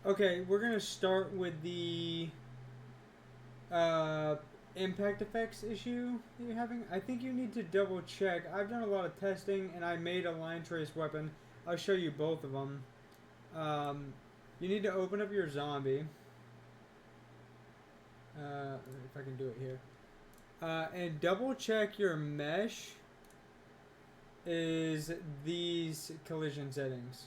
Okay, we're gonna start with the impact effects issue you're having. I think you need to double check. I've done a lot of testing and I made a line trace weapon. I'll show you both of them. Um, you need to open up your zombie. If I can do it here. And double check your mesh is these collision settings.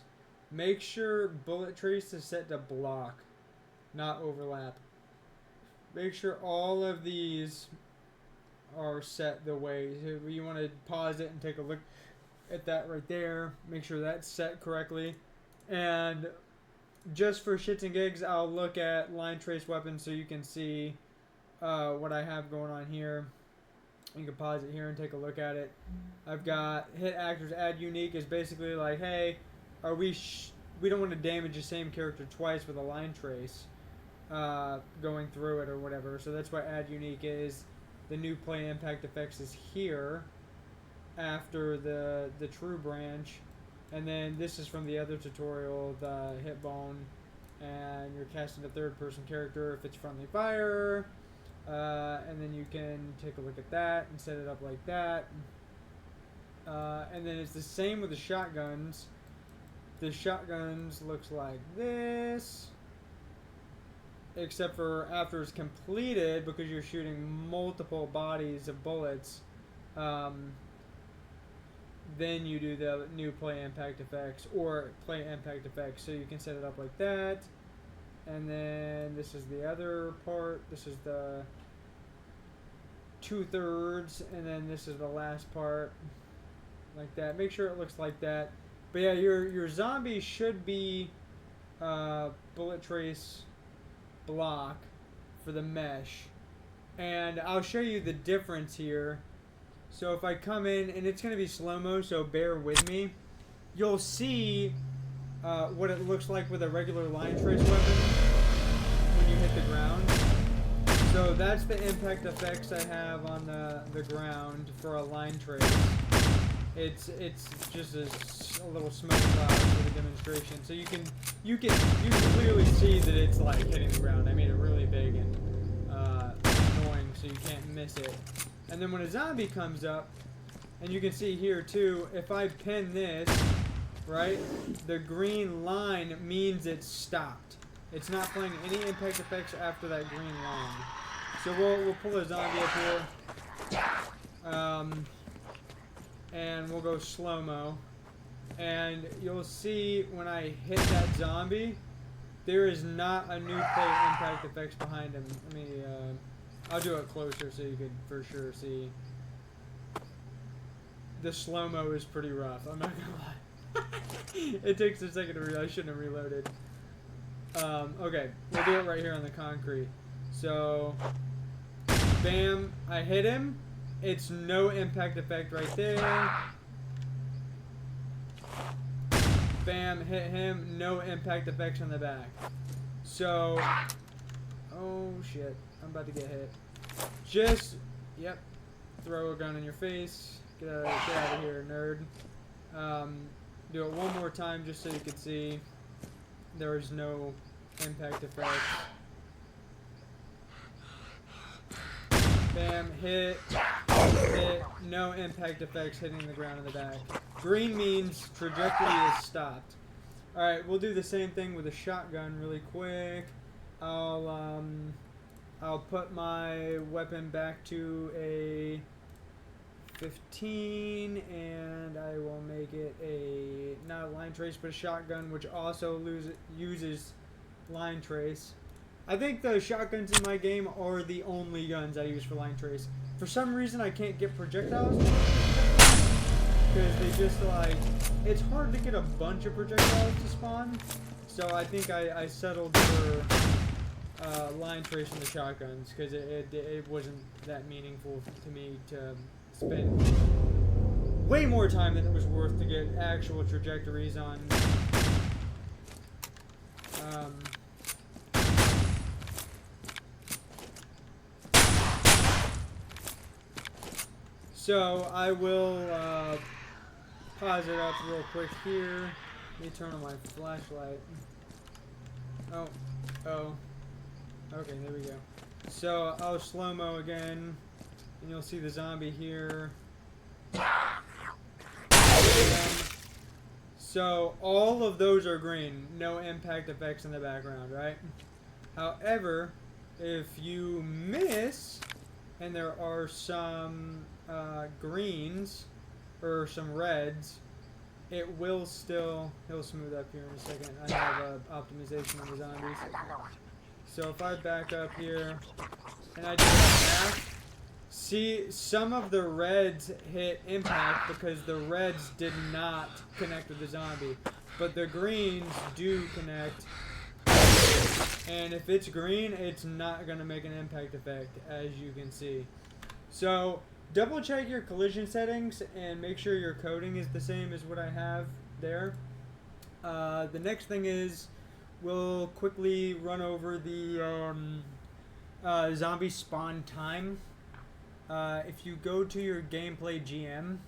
Make sure bullet trace is set to block, not overlap. Make sure all of these are set the way. So you want to pause it and take a look at that right there. Make sure that's set correctly. And just for shits and gigs, I'll look at line trace weapons so you can see what I have going on here. You can pause it here and take a look at it. I've got hit actors add unique is basically like, hey, are we don't want to damage the same character twice with a line trace going through it or whatever. So that's what add unique is. The new play impact effects is here after the true branch. And then this is from the other tutorial, the hit bone. And you're casting a third person character if it's friendly fire. And then you can take a look at that and set it up like that. And then it's the same with the shotguns. The shotguns looks like this. Except for after it's completed, because you're shooting multiple bodies of bullets, then you do the new play impact effects or play impact effects. So you can set it up like that. And then this is the other part. This is the 2/3, and then this is the last part, like that. Make sure it looks like that. But yeah, your zombie should be bullet trace block for the mesh, and I'll show you the difference here. So if I come in, and it's gonna be slow-mo, so bear with me. You'll see what it looks like with a regular line trace weapon when you hit the ground. So that's the impact effects I have on the ground for a line trace. It's just a little smoke cloud for the demonstration. So you can clearly see that it's like hitting the ground. I made it really big and annoying, so you can't miss it. And then when a zombie comes up, and you can see here too, if I pin this, right, the green line means it's stopped. It's not playing any impact effects after that green line. So we'll pull a zombie up here. And we'll go slow-mo. And you'll see when I hit that zombie, there is not a new play impact effects behind him. Let me, I'll do it closer so you can for sure see. The slow-mo is pretty rough, I'm not gonna lie. It takes a second to reload. I shouldn't have reloaded. Okay, we'll do it right here on the concrete. So, bam, I hit him. It's no impact effect right there. Bam, hit him. No impact effects on the back. So, oh shit, I'm about to get hit. Just, yep, throw a gun in your face. Get out of here, nerd. Do it one more time just so you can see there is no impact effects. Bam, hit, no impact effects hitting the ground in the back. Green means trajectory is stopped. Alright, we'll do the same thing with a shotgun really quick. I'll put my weapon back to a 15, and I will make it not a line trace, but a shotgun, which also uses line trace. I think the shotguns in my game are the only guns I use for line trace. For some reason, I can't get projectiles because they just like, it's hard to get a bunch of projectiles to spawn. So I think I settled for line trace in the shotguns because it wasn't that meaningful to me to spend way more time than it was worth to get actual trajectories on. So I will pause it up real quick here. Let me turn on my flashlight. Oh. Oh. Okay, there we go. So, I'll slow-mo again, and you'll see the zombie here. So, all of those are green. No impact effects in the background, right? However, if you miss, and there are some greens, or some reds, it will still... He'll smooth up here in a second. I have optimization on the zombies. So if I back up here, and I do that math, see, some of the reds hit impact because the reds did not connect with the zombie. But the greens do connect. And if it's green, it's not going to make an impact effect, as you can see. So, double check your collision settings and make sure your coding is the same as what I have there. The next thing is, we'll quickly run over the zombie spawn time. If you go to your gameplay GM,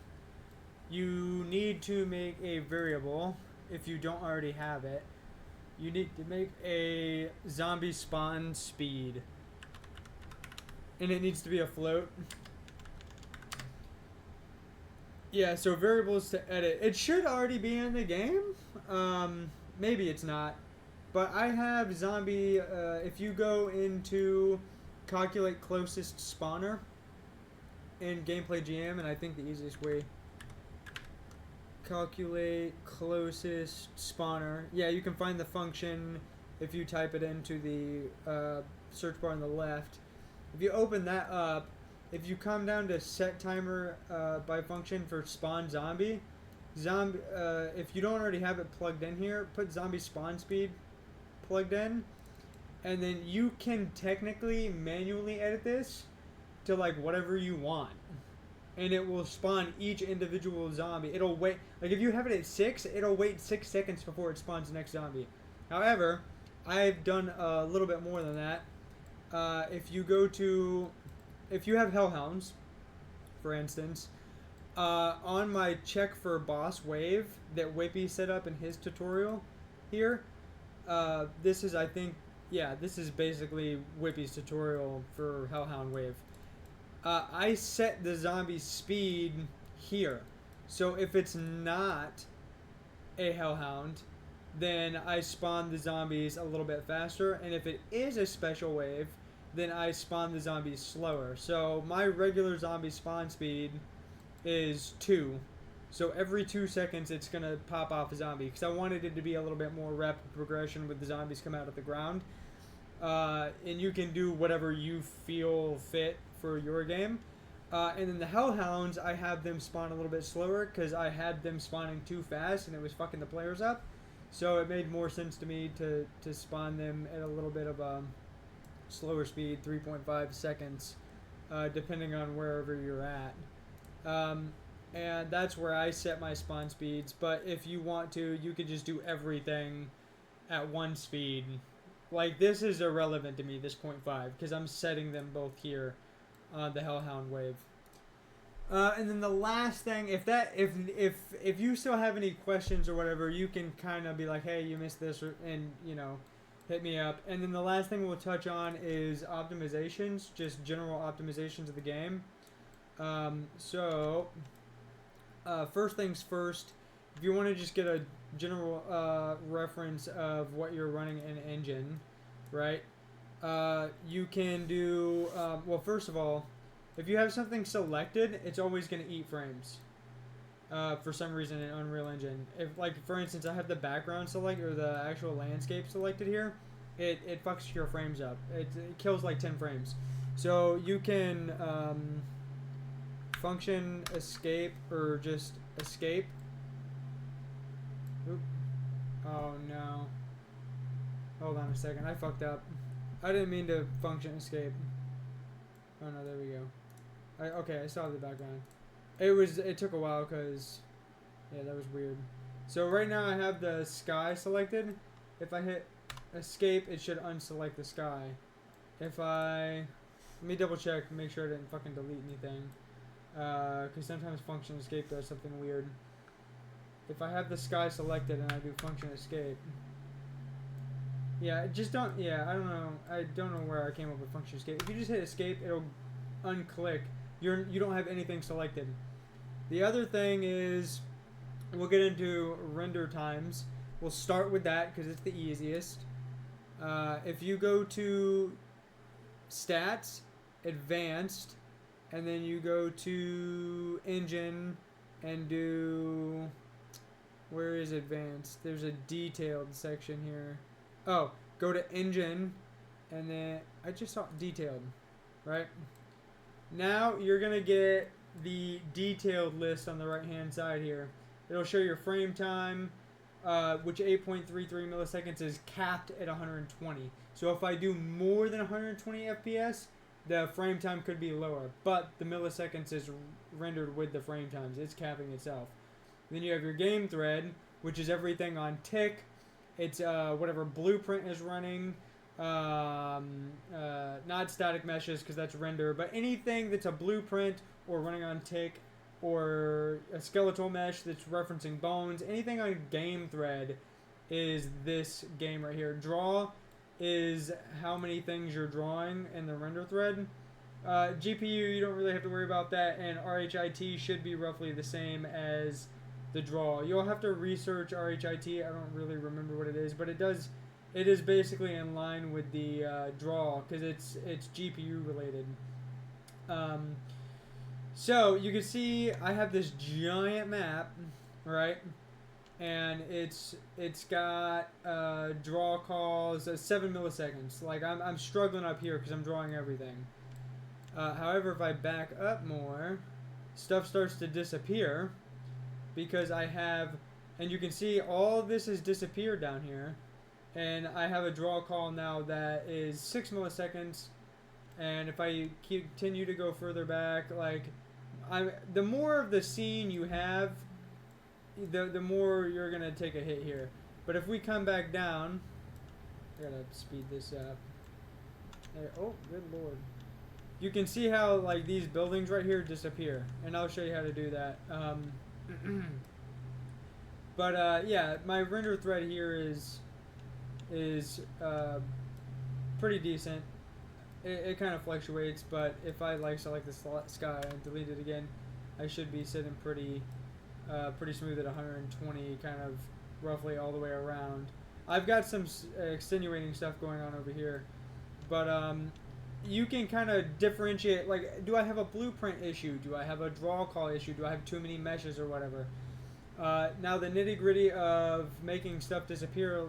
you need to make a variable, if you don't already have it. You need to make a zombie spawn speed. And it needs to be a float. Yeah, so variables to edit. It should already be in the game. Maybe it's not. But I have zombie, if you go into calculate closest spawner in gameplay GM, and I think the easiest way, calculate closest spawner. Yeah, you can find the function if you type it into the search bar on the left. If you open that up, if you come down to set timer by function for spawn zombie, if you don't already have it plugged in here, put zombie spawn speed plugged in, and then you can technically manually edit this to like whatever you want, and it will spawn each individual zombie. It'll wait, like if you have it at 6, it'll wait 6 seconds before it spawns the next zombie. However, I've done a little bit more than that. If you have hellhounds, for instance, on my check for boss wave that Whippy set up in his tutorial here, this is, I think, yeah, this is basically Whippy's tutorial for hellhound wave. I set the zombie speed here. So if it's not a hellhound, then I spawn the zombies a little bit faster. And if it is a special wave, then I spawn the zombies slower. So my regular zombie spawn speed is 2. So every 2 seconds it's going to pop off a zombie. Because I wanted it to be a little bit more rapid progression with the zombies come out of the ground. And you can do whatever you feel fit for your game. And then the hellhounds, I have them spawn a little bit slower because I had them spawning too fast and it was fucking the players up. So it made more sense to me to spawn them at a little bit of a slower speed, 3.5 seconds, depending on wherever you're at. And that's where I set my spawn speeds. But if you want to, you could just do everything at 1 speed. Like, this is irrelevant to me, this 0.5, because I'm setting them both here on the Hellhound wave. And then the last thing, if you still have any questions or whatever, you can kind of be like, hey, you missed this, and, you know, hit me up. And then the last thing we'll touch on is optimizations, just general optimizations of the game. First things first, if you want to just get a general reference of what you're running in engine, right? You can do, well, first of all, if you have something selected, it's always going to eat frames. For some reason in Unreal Engine. If, like, for instance, I have the background selected, or the actual landscape selected here, it fucks your frames up. It kills like 10 frames. So you can function escape, or just escape. Oop. Oh no. Hold on a second, I fucked up. I didn't mean to function escape. Oh no, there we go. Okay, I saw the background. It took a while because, yeah, that was weird. So right now I have the sky selected. If I hit escape, it should unselect the sky. Let me double check, make sure I didn't fucking delete anything. Because sometimes function escape does something weird. If I have the sky selected and I do function escape, Yeah, just don't. Yeah, I don't know. I don't know where I came up with function escape. If you just hit escape, it'll unclick. You don't have anything selected. The other thing is, we'll get into render times. We'll start with that because it's the easiest. If you go to stats, advanced, and then you go to engine and do, where is advanced? There's a detailed section here. Oh, go to engine, and then I just saw detailed, right? Now you're gonna get the detailed list on the right hand side here. It'll show your frame time, which 8.33 milliseconds is capped at 120. So if I do more than 120 FPS, the frame time could be lower, but the milliseconds is rendered with the frame times. It's capping itself. Then you have your game thread, which is everything on tick. It's whatever blueprint is running. Not static meshes because that's render, but anything that's a blueprint or running on tick or a skeletal mesh that's referencing bones, anything on game thread is this game right here. Draw is how many things you're drawing in the render thread. GPU, you don't really have to worry about that, and RHIT should be roughly the same as the draw. You'll have to research RHIT. I don't really remember what it is, but it is basically in line with the draw because it's GPU related. So you can see I have this giant map, right? And it's got draw calls 7 milliseconds. Like I'm struggling up here because I'm drawing everything. However, if I back up more, stuff starts to disappear because I have, and you can see all of this has disappeared down here, and I have a draw call now that is 6 milliseconds. And if I continue to go further back, like the more of the scene you have, the more you're gonna take a hit here. But if we come back down, I gotta speed this up. There, oh, good lord! You can see how like these buildings right here disappear, and I'll show you how to do that. But yeah, my render thread here is pretty decent. It kind of fluctuates, but if I select the sky and delete it again, I should be sitting pretty smooth at 120, kind of roughly all the way around. I've got some extenuating stuff going on over here, but you can kind of differentiate, like, do I have a blueprint issue? Do I have a draw call issue? Do I have too many meshes or whatever? Now the nitty gritty of making stuff disappear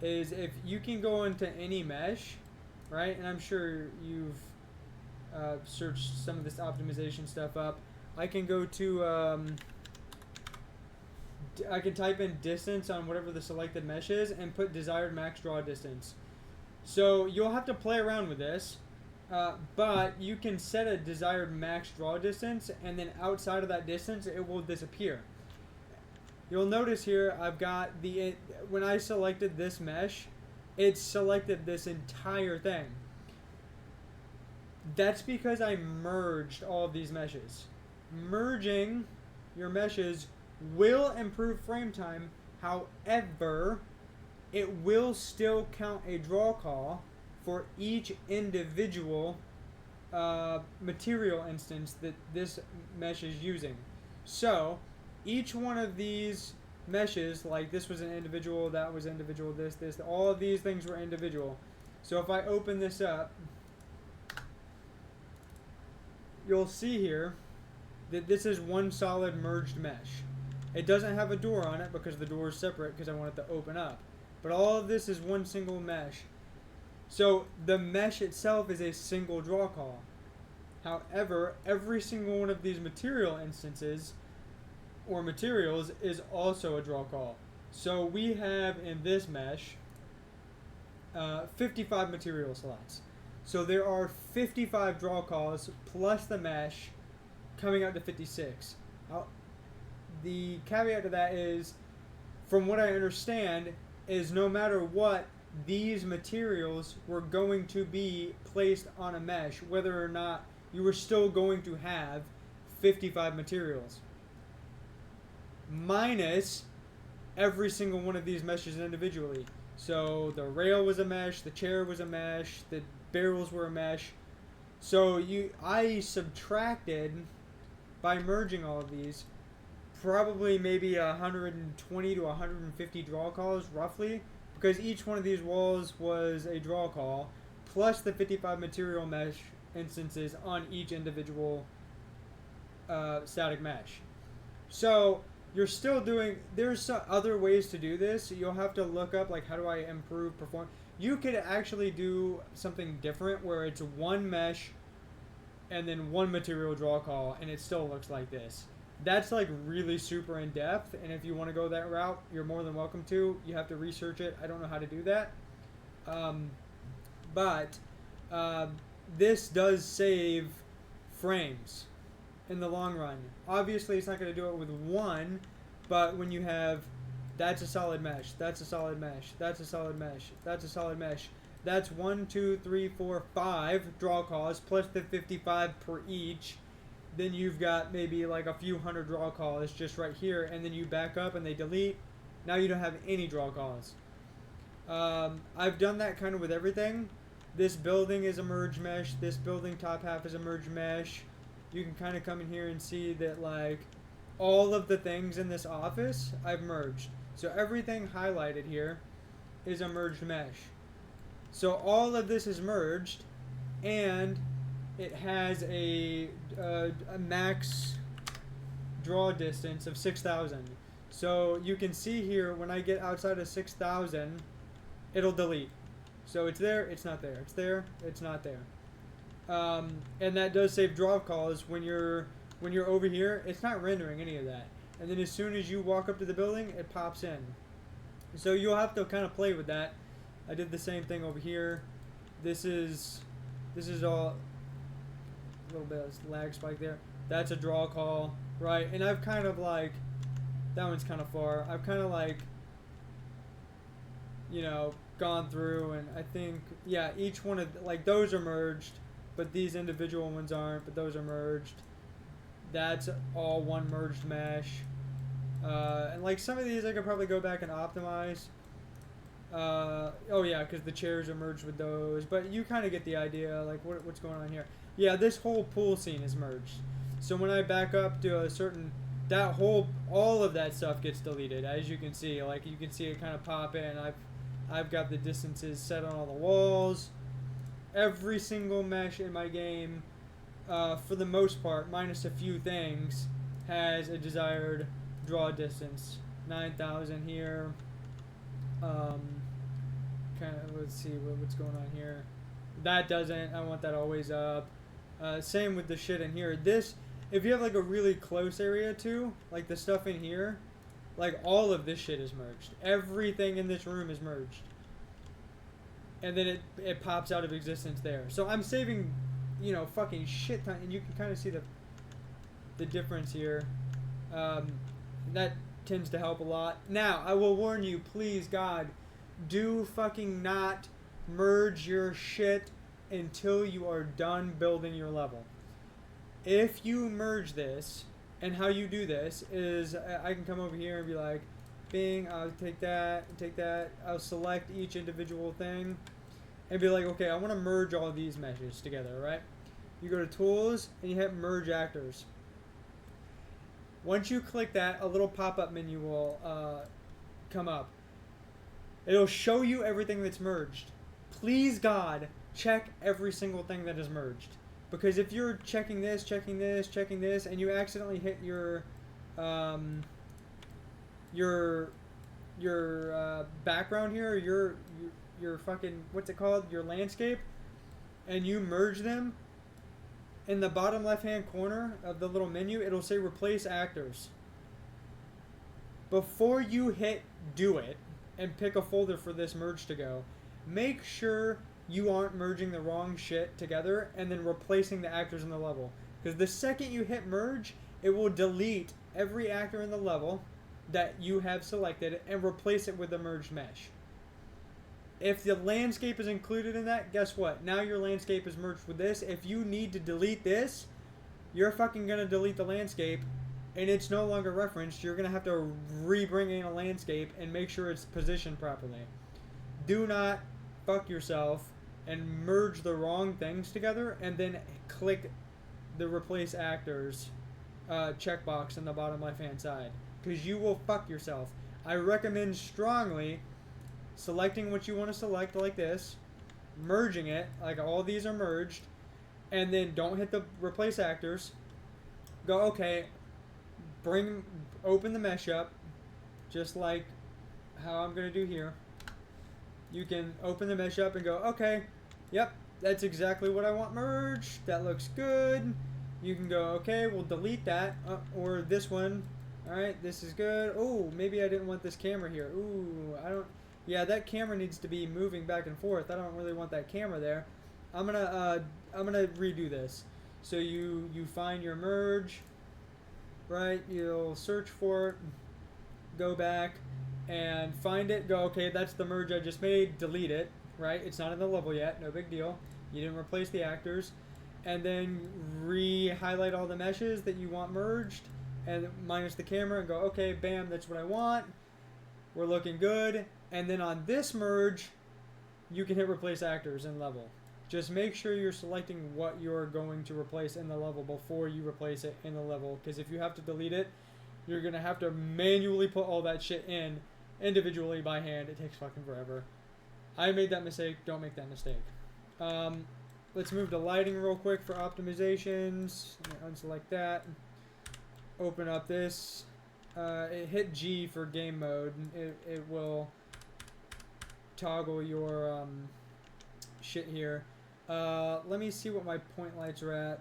is if you can go into any mesh, right? And I'm sure you've searched some of this optimization stuff up. I can go to, I can type in distance on whatever the selected mesh is and put desired max draw distance. So you'll have to play around with this, but you can set a desired max draw distance, and then outside of that distance, it will disappear. You'll notice here I've got when I selected this mesh, it selected this entire thing. That's because I merged all of these meshes. Merging your meshes will improve frame time. However, it will still count a draw call for each individual material instance that this mesh is using. So each one of these meshes, like this was an individual, that was individual, this, all of these things were individual. So if I open this up, you'll see here that this is one solid merged mesh. It doesn't have a door on it because the door is separate because I want it to open up. But all of this is one single mesh. So the mesh itself is a single draw call. However, every single one of these material instances or materials is also a draw call. So we have in this mesh 55 material slots. So there are 55 draw calls plus the mesh coming out to 56. The caveat to that is, from what I understand, is no matter what, these materials were going to be placed on a mesh, whether or not you were still going to have 55 materials. Minus every single one of these meshes individually. So the rail was a mesh, the chair was a mesh, the barrels were a mesh. So I subtracted, by merging all of these, probably maybe 120 to 150 draw calls roughly, because each one of these walls was a draw call, plus the 55 material mesh instances on each individual static mesh. So you're still doing, there's some other ways to do this. You'll have to look up, like, how do I improve performance. You could actually do something different where it's one mesh and then one material draw call, and it still looks like this. That's like really super in depth, and if you want to go that route, you're more than welcome to. You have to research it. I don't know how to do that. But this does save frames in the long run. Obviously, it's not going to do it with one, but when you have, that's a solid mesh, that's a solid mesh, that's a solid mesh, that's a solid mesh. That's 1, 2, 3, 4, 5 draw calls plus the 55 per each. Then you've got maybe like a few hundred draw calls just right here, and then you back up and they delete. Now you don't have any draw calls. I've done that kind of with everything. This building is a merge mesh. This building top half is a merge mesh. You can kind of come in here and see that, like, all of the things in this office I've merged. So everything highlighted here is a merged mesh. So all of this is merged, and it has a max draw distance of 6,000. So you can see here, when I get outside of 6,000, it'll delete. So it's there, it's not there. It's there, it's not there. And that does save draw calls. When you're over here, it's not rendering any of that. And then as soon as you walk up to the building, it pops in. So you'll have to kind of play with that. I did the same thing over here. This is all a little bit of lag spike there. That's a draw call, right? And I've kind of like, that one's kind of far. I've kind of like, you know, gone through, and I think, yeah, each one of, like, those are merged, but these individual ones aren't, but those are merged. That's all one merged mesh. And like some of these I could probably go back and optimize. Oh yeah, because the chairs are merged with those, but you kind of get the idea, like what's going on here. Yeah, this whole pool scene is merged. So when I back up to a certain, all of that stuff gets deleted, as you can see. Like, you can see it kind of pop in. I've got the distances set on all the walls. Every single mesh in my game, for the most part, minus a few things, has a desired draw distance. 9,000 here. Kind of, let's see what's going on here. That doesn't. I want that always up. Same with the shit in here. This, if you have like a really close area too, like the stuff in here, like all of this shit is merged. Everything in this room is merged. And then it pops out of existence there. So I'm saving, you know, fucking shit ton, and you can kind of see the difference here. That tends to help a lot. Now, I will warn you, please, God, do fucking not merge your shit until you are done building your level. If you merge this, and how you do this is, I can come over here and be like, bing, I'll take that, I'll select each individual thing, and be like, okay, I want to merge all these meshes together, right? You go to Tools, and you hit Merge Actors. Once you click that, a little pop-up menu will come up. It'll show you everything that's merged. Please, God, check every single thing that is merged. Because if you're checking this, and you accidentally hit your background here, your fucking, what's it called, your landscape, and you merge them, in the bottom left-hand corner of the little menu, it'll say Replace Actors. Before you hit Do It and pick a folder for this merge to go, make sure you aren't merging the wrong shit together and then replacing the actors in the level. Because the second you hit merge, it will delete every actor in the level that you have selected and replace it with the merged mesh. If the landscape is included in that, guess what? Now your landscape is merged with this. If you need to delete this, you're fucking going to delete the landscape, and it's no longer referenced. You're going to have to re-bring in a landscape and make sure it's positioned properly. do not fuck yourself and merge the wrong things together and then click the replace actors checkbox on the bottom left hand side, because you will fuck yourself. I recommend strongly selecting what you want to select like this, merging it like all these are merged, and then don't hit the replace actors. Go, okay, open the mesh up just like how I'm gonna do here. You can open the mesh up and go, okay, yep, that's exactly what I want merged. That looks good. You can go, okay, we'll delete that. Or this one. Alright, this is good. Oh, maybe I didn't want this camera here. Ooh, I don't... Yeah, that camera needs to be moving back and forth. I don't really want that camera there. I'm gonna redo this. So you find your merge, right? You'll search for it, go back, and find it. Go, okay, that's the merge I just made. Delete it, right? It's not in the level yet. No big deal. You didn't replace the actors. And then re-highlight all the meshes that you want merged, and minus the camera, and go, okay, bam, that's what I want. We're looking good. And then on this merge, you can hit replace actors in level. Just make sure you're selecting what you're going to replace in the level before you replace it in the level, because if you have to delete it, you're going to have to manually put all that shit in individually by hand. It takes fucking forever. I made that mistake. Don't make that mistake. Let's move to lighting real quick for optimizations. Unselect that. Open up this. Hit G for game mode. It will toggle your shit here. Let me see what my point lights are at.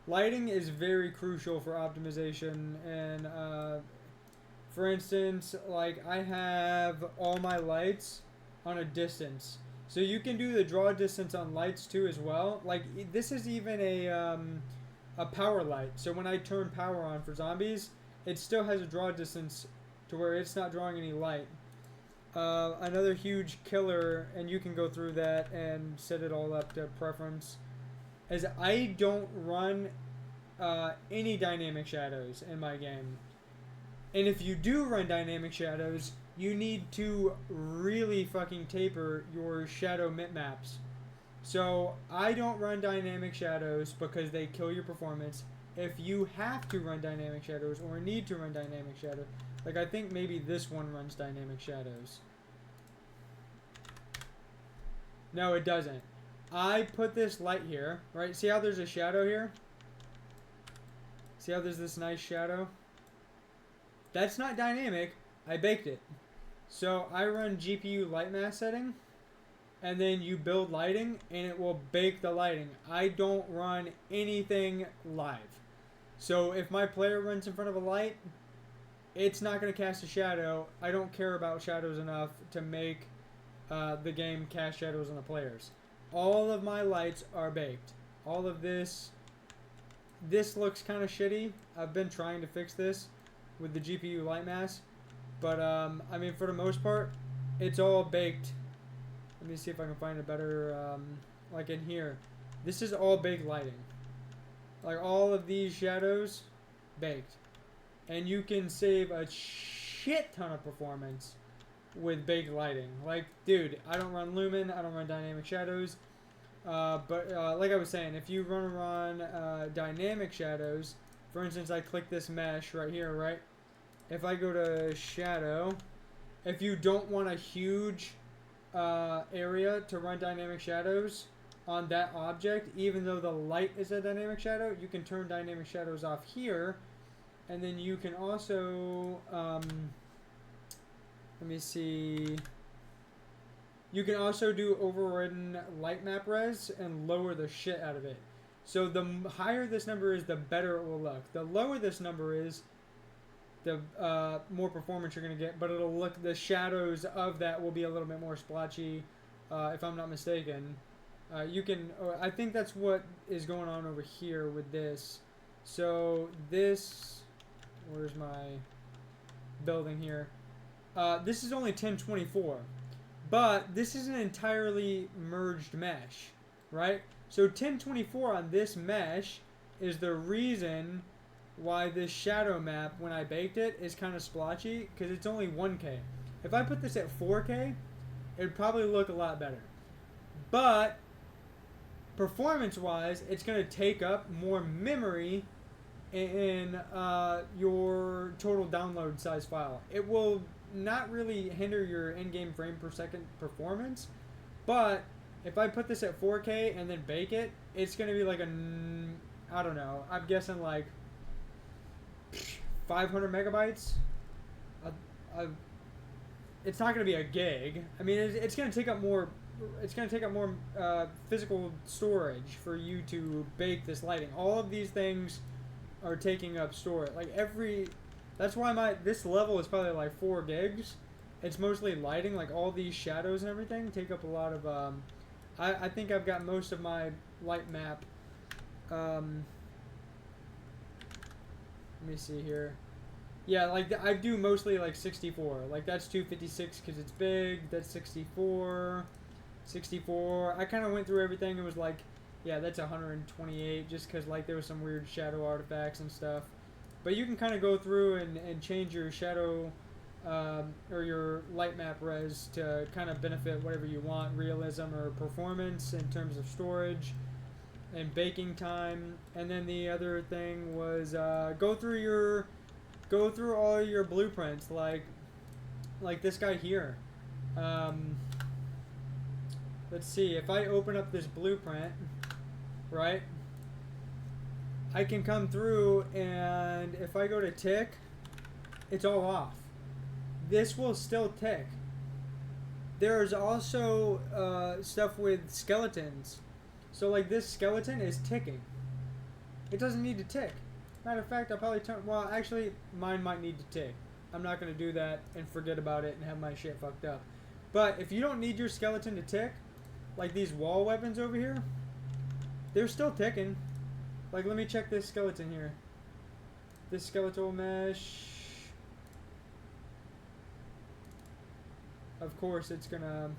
Lighting is very crucial for optimization, and for instance, like I have all my lights on a distance. So you can do the draw distance on lights too as well. Like this is even a power light. So when I turn power on for zombies, it still has a draw distance to where it's not drawing any light. Another huge killer, and you can go through that and set it all up to preference, is I don't run any dynamic shadows in my game. And if you do run dynamic shadows, you need to really fucking taper your shadow bitmaps. So I don't run dynamic shadows because they kill your performance. If you have to run dynamic shadows or need to run dynamic shadows, like I think maybe this one runs dynamic shadows. No, it doesn't. I put this light here, right? See how there's a shadow here? See how there's this nice shadow? That's not dynamic. I baked it. So I run GPU light mask setting, and then you build lighting, and it will bake the lighting. I don't run anything live. So if my player runs in front of a light, it's not going to cast a shadow. I don't care about shadows enough to make the game cast shadows on the players. All of my lights are baked. All of this looks kind of shitty. I've been trying to fix this with the GPU light mask. But, I mean, for the most part, it's all baked. Let me see if I can find a better, like in here. This is all baked lighting. Like, all of these shadows, baked. And you can save a shit ton of performance with baked lighting. Like, dude, I don't run Lumen, I don't run dynamic shadows. But like I was saying, if you run dynamic shadows, for instance, I click this mesh right here, right? If I go to shadow, if you don't want a huge area to run dynamic shadows on that object, even though the light is a dynamic shadow, you can turn dynamic shadows off here. And then you can also, let me see, you can also do overridden light map res and lower the shit out of it. So the higher this number is, the better it will look. The lower this number is, the more performance you're going to get, but it'll look, the shadows of that will be a little bit more splotchy, if I'm not mistaken. You can, I think that's what is going on over here with this. So this, where's my building here? This is only 1024, but this is an entirely merged mesh, right? So 1024 on this mesh is the reason why this shadow map, when I baked it, is kind of splotchy, because it's only 1K. If I put this at 4K, It'd probably look a lot better. But performance-wise, it's going to take up more memory in your total download size file. It will not really hinder your in-game frame per second performance, but if I put this at 4K and then bake it, it's going to be like I don't know, I'm guessing like 500 megabytes. It's not going to be a gig. I mean, it's going to take up more. It's going to take up more physical storage for you to bake this lighting. All of these things are taking up storage. Like that's why this level is probably like 4 gigs. It's mostly lighting. Like all these shadows and everything take up a lot of. I think I've got most of my light map. Let me see here. Yeah, like I do mostly like 64. Like that's 256 because it's big. That's 64. 64. I kind of went through everything. It was like, yeah, that's 128 just because like there was some weird shadow artifacts and stuff. But you can kind of go through and change your shadow or your light map res to kind of benefit whatever you want, realism or performance in terms of storage and baking time. And then the other thing was go through all your blueprints, like this guy here. Let's see, if I open up this blueprint, right, I can come through, and if I go to tick, it's all off. This will still tick. There's also stuff with skeletons. So like this skeleton is ticking. It doesn't need to tick. Matter of fact, I'll probably well, actually, mine might need to tick. I'm not going to do that and forget about it and have my shit fucked up. But if you don't need your skeleton to tick, like these wall weapons over here, they're still ticking. Like, let me check this skeleton here. This skeletal mesh. Of course, it's gonna.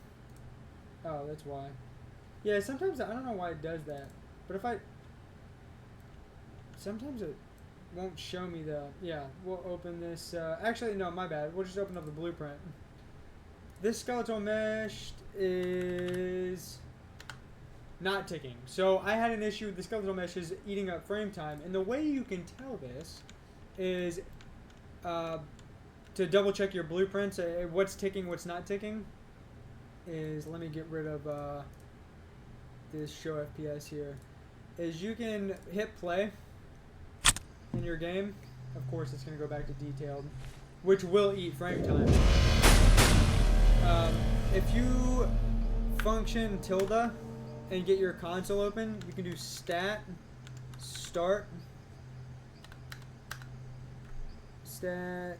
Oh, that's why. Yeah, sometimes I don't know why it does that. But if I. Sometimes it won't show me the. Yeah, we'll open this. Actually, no, my bad. We'll just open up the blueprint. This skeletal mesh is not ticking. So I had an issue with the skeletal meshes eating up frame time. And the way you can tell this is to double check your blueprints, what's ticking, what's not ticking, is, let me get rid of this show FPS here, is you can hit play in your game. Of course, it's going to go back to detailed, which will eat frame time. If you function tilde and get your console open, you can do stat, start, stat,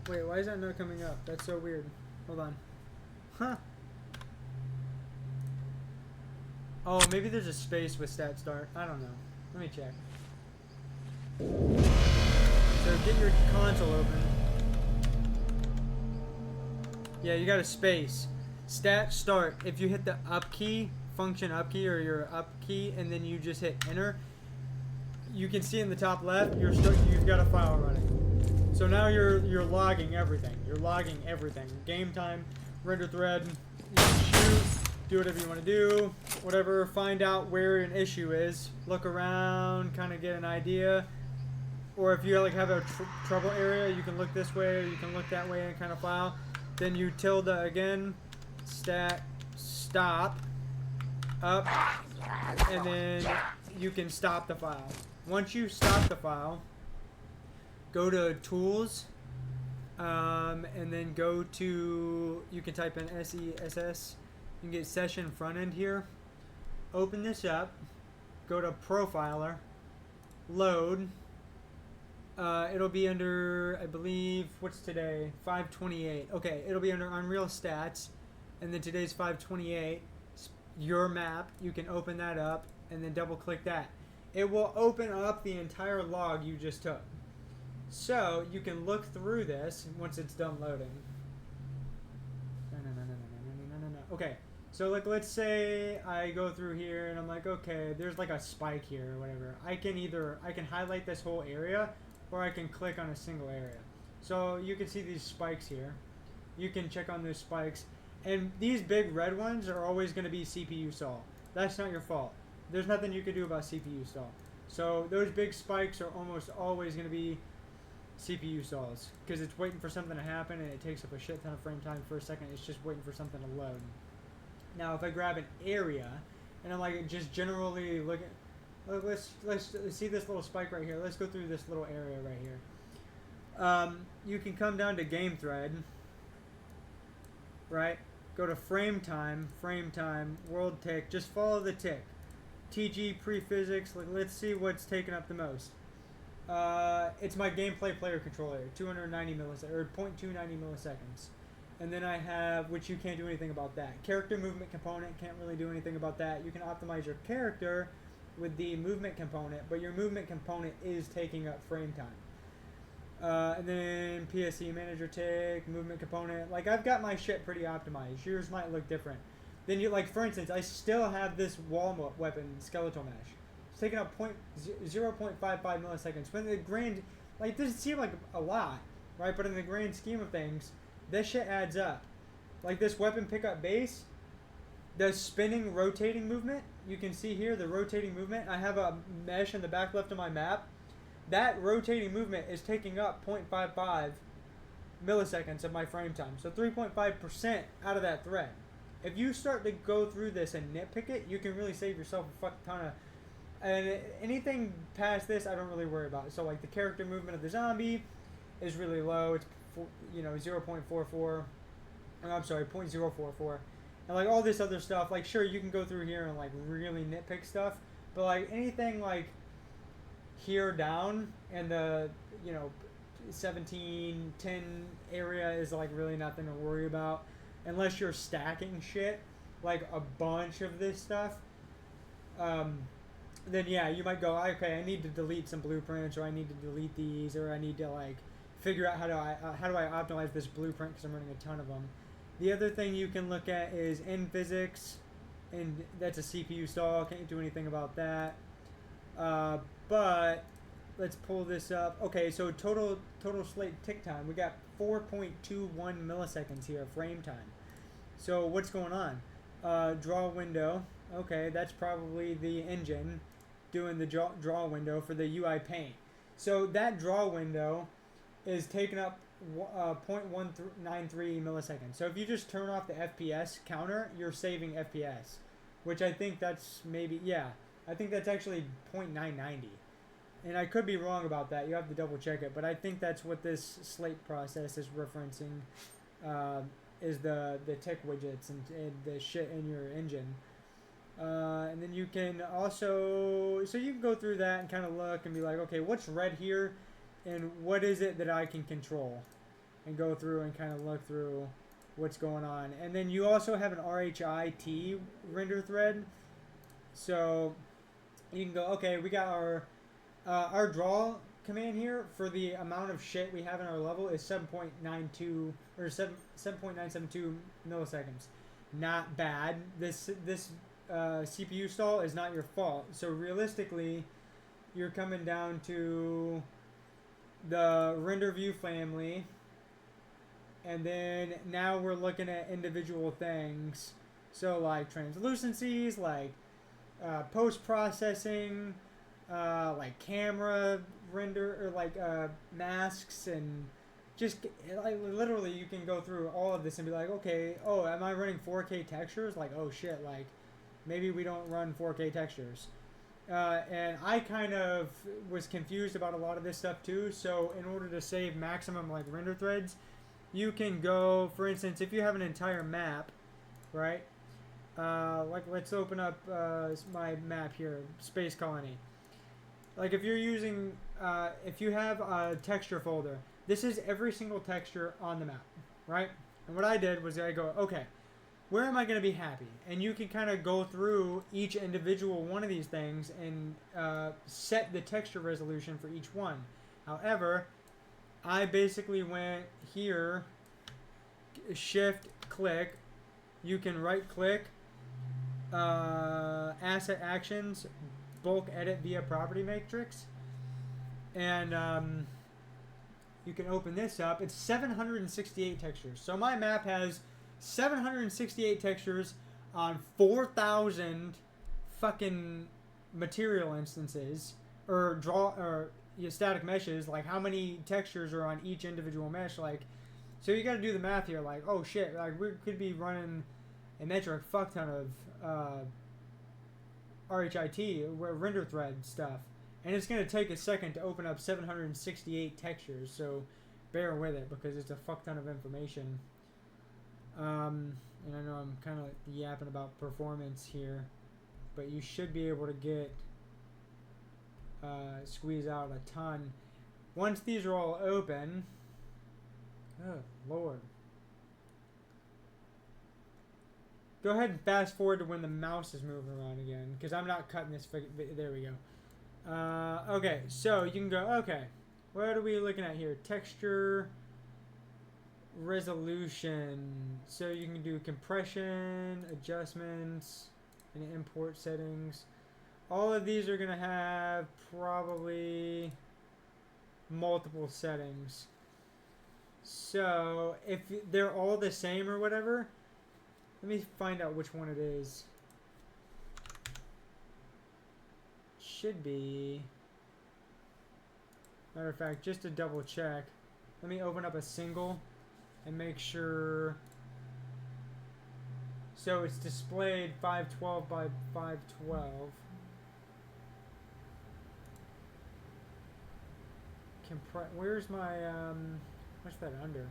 wait, why is that not coming up? That's so weird. Hold on. Huh. Oh, maybe there's a space with stat start. I don't know. Let me check. So get your console open. Yeah, you got a space. Stat start. If you hit the up key, function up key, or your up key, and then you just hit enter, you can see in the top left you've got a file running. So now you're logging everything. You're logging everything. Game time, render thread, you can shoot, do whatever you want to do, whatever. Find out where an issue is. Look around, kind of get an idea. Or if you like have a trouble area, you can look this way or you can look that way and kind of file. Then you tilde again, stat, stop, up, and then you can stop the file. Once you stop the file, go to tools, and then go to, you can type in SESS, you can get session front end here. Open this up, go to profiler, load. It'll be under, I believe, what's today? 528. Okay, it'll be under Unreal Stats, and then today's 528. Your map, you can open that up, and then double click that. It will open up the entire log you just took. So, you can look through this once it's done loading. No. Okay, so like let's say I go through here, and I'm like, okay, there's like a spike here or whatever. I can highlight this whole area, or I can click on a single area. So you can see these spikes here. You can check on those spikes. And these big red ones are always going to be CPU stall. That's not your fault. There's nothing you can do about CPU stall. So those big spikes are almost always going to be CPU stalls because it's waiting for something to happen and it takes up a shit ton of frame time for a second. It's just waiting for something to load. Now if I grab an area and I'm like just generally looking, let's see this little spike right here. Let's go through this little area right here. You can come down to game thread, right? Go to frame time, world tick. Just follow the tick. TG prephysics. Let's see what's taking up the most. It's my gameplay player controller, 290 milliseconds or 0.290 milliseconds. And then I have, which you can't do anything about that. Character movement component, can't really do anything about that. You can optimize your character with the movement component, but your movement component is taking up frame time. And then PSE manager tick, movement component. Like I've got my shit pretty optimized. Yours might look different. Then you like, for instance, I still have this wall weapon, skeletal mesh. It's taking up 0.55 milliseconds. When the grand, like, it doesn't seem like a lot, right? But in the grand scheme of things, this shit adds up. Like this weapon pickup base, the spinning, rotating movement. You can see here the rotating movement. I have a mesh in the back left of my map. That rotating movement is taking up 0.55 milliseconds of my frame time. So 3.5% out of that thread. If you start to go through this and nitpick it, you can really save yourself a fuck ton of... And anything past this, I don't really worry about. So like the character movement of the zombie is really low. It's 0.44. I'm sorry, 0.044. And like all this other stuff, like sure you can go through here and like really nitpick stuff, but like anything like here down and the 17, 10 area is like really nothing to worry about unless you're stacking shit like a bunch of this stuff. Then yeah, you might go, okay, I need to delete some blueprints, or I need to delete these, or I need to like figure out how do I optimize this blueprint because I'm running a ton of them. The other thing you can look at is NPhysics, and that's a CPU stall. Can't do anything about that. But let's pull this up. Okay, so total slate tick time. We got 4.21 milliseconds here, frame time. So what's going on? Draw window. Okay, that's probably the engine doing the draw window for the UI paint. So that draw window is taking up 0.193 milliseconds. So if you just turn off the FPS counter, you're saving FPS, which I think that's maybe, yeah, I think that's actually 0.990. And I could be wrong about that. You have to double check it. But I think that's what this slate process is referencing, is the tick widgets and the shit in your engine. And then you can also, so you can go through that and kind of look and be like, okay, what's red here? And what is it that I can control? And go through and kind of look through what's going on. And then you also have an RHIT render thread. So you can go, okay, we got our draw command here for the amount of shit we have in our level is 7.92 or 7.972 milliseconds. Not bad. This CPU stall is not your fault. So realistically, you're coming down to the render view family, and then now we're looking at individual things. So like translucencies, like post-processing, like camera render, or like masks, and just like literally you can go through all of this and be like, okay, oh, am I running 4K textures? Like, oh shit, like maybe we don't run 4K textures. And I kind of was confused about a lot of this stuff too. So in order to save maximum like render threads, you can go, for instance, if you have an entire map, right? Like let's open up my map here, Space Colony. Like if you're using, if you have a texture folder, this is every single texture on the map, right? And what I did was I go, okay, where am I going to be happy? And you can kind of go through each individual one of these things and set the texture resolution for each one. However, I basically went here, shift click, you can right click, asset actions, bulk edit via property matrix, and you can open this up. It's 768 textures. So my map has 768 textures on 4,000 fucking material instances, or static meshes. Like, how many textures are on each individual mesh? Like, so you got to do the math here. Like, oh shit, like we could be running a metric fuck ton of RHIT, render thread stuff, and it's gonna take a second to open up 768 textures. So bear with it, because it's a fuck ton of information. And I know I'm kind of yapping about performance here, but you should be able to get squeeze out a ton once these are all open. Oh Lord. Go ahead and fast forward to when the mouse is moving around again, because I'm not cutting this. There we go. Okay, so you can go, okay, what are we looking at here? Texture, resolution. So you can do compression, adjustments, and import settings. All of these are going to have probably multiple settings. So if they're all the same or whatever, let me find out which one it is. Should be. Matter of fact, just to double check, let me open up a single and make sure. So it's displayed 512 by 512. Where's my what's that under?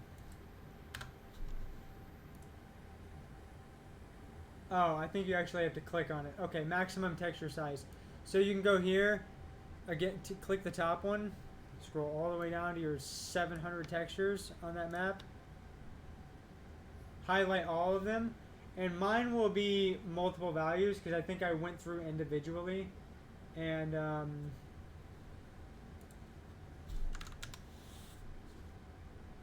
Oh, I think you actually have to click on it. Okay, maximum texture size. So you can go here, again, to click the top one, scroll all the way down to your 700 textures on that map, highlight all of them, and mine will be multiple values because I think I went through individually, and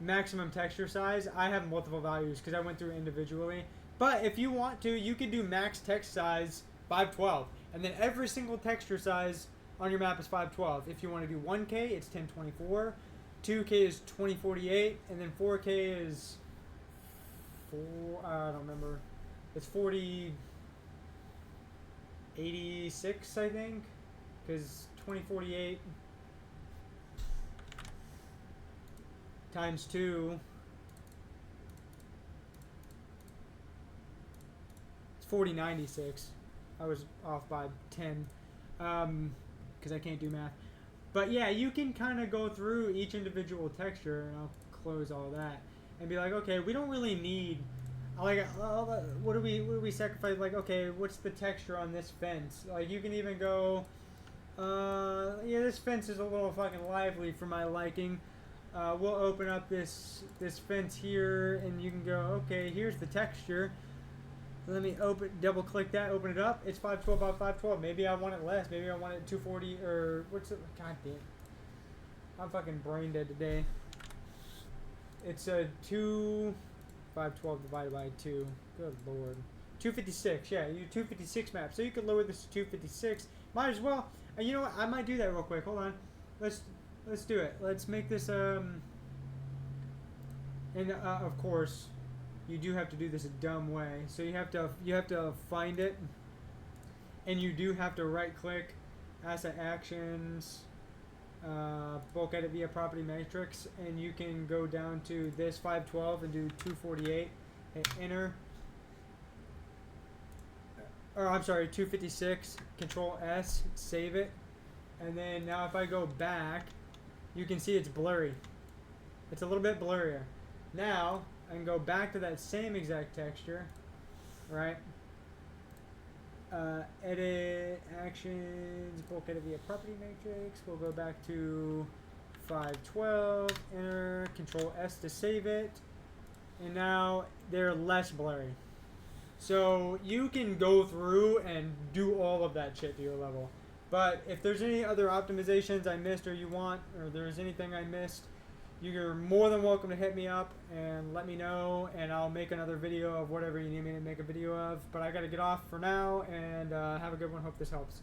maximum texture size, I have multiple values because I went through individually. But if you want to, you can do max text size 512. And then every single texture size on your map is 512. If you want to do 1K, it's 1024. 2K is 2048. And then 4K is I don't remember. It's 4086, I think. Because 2048 times 2. 4096. I was off by 10 because I can't do math. But yeah, you can kind of go through each individual texture, and I'll close all that and be like, okay, we don't really need like what do we sacrifice? Like, okay, what's the texture on this fence? Like, you can even go, yeah, this fence is a little fucking lively for my liking. We'll open up this fence here, and you can go, okay, here's the texture. Let me double click that, open it up. It's 512 by 512. Maybe I want it less. Maybe I want it 240 or what's it? God damn. I'm fucking brain dead today. It's a 512 divided by 2. Good lord. 256. Yeah, you 256 map. So you could lower this to 256. Might as well. You know what? I might do that real quick. Hold on. Let's do it. Let's make this and of course, you do have to do this a dumb way. So you have to find it, and you do have to right click, asset actions, bulk edit via property matrix, and you can go down to this 512 and do 248, hit enter. Or I'm sorry, 256, control S, save it, and then now if I go back, you can see it's blurry. It's a little bit blurrier. Now I can go back to that same exact texture, right? Edit, actions, bulk edit via property matrix. We'll go back to 512, enter, control S to save it. And now they're less blurry. So you can go through and do all of that shit to your level. But if there's any other optimizations I missed or you want, or there's anything I missed, you're more than welcome to hit me up and let me know, and I'll make another video of whatever you need me to make a video of. But I gotta get off for now, and have a good one. Hope this helps.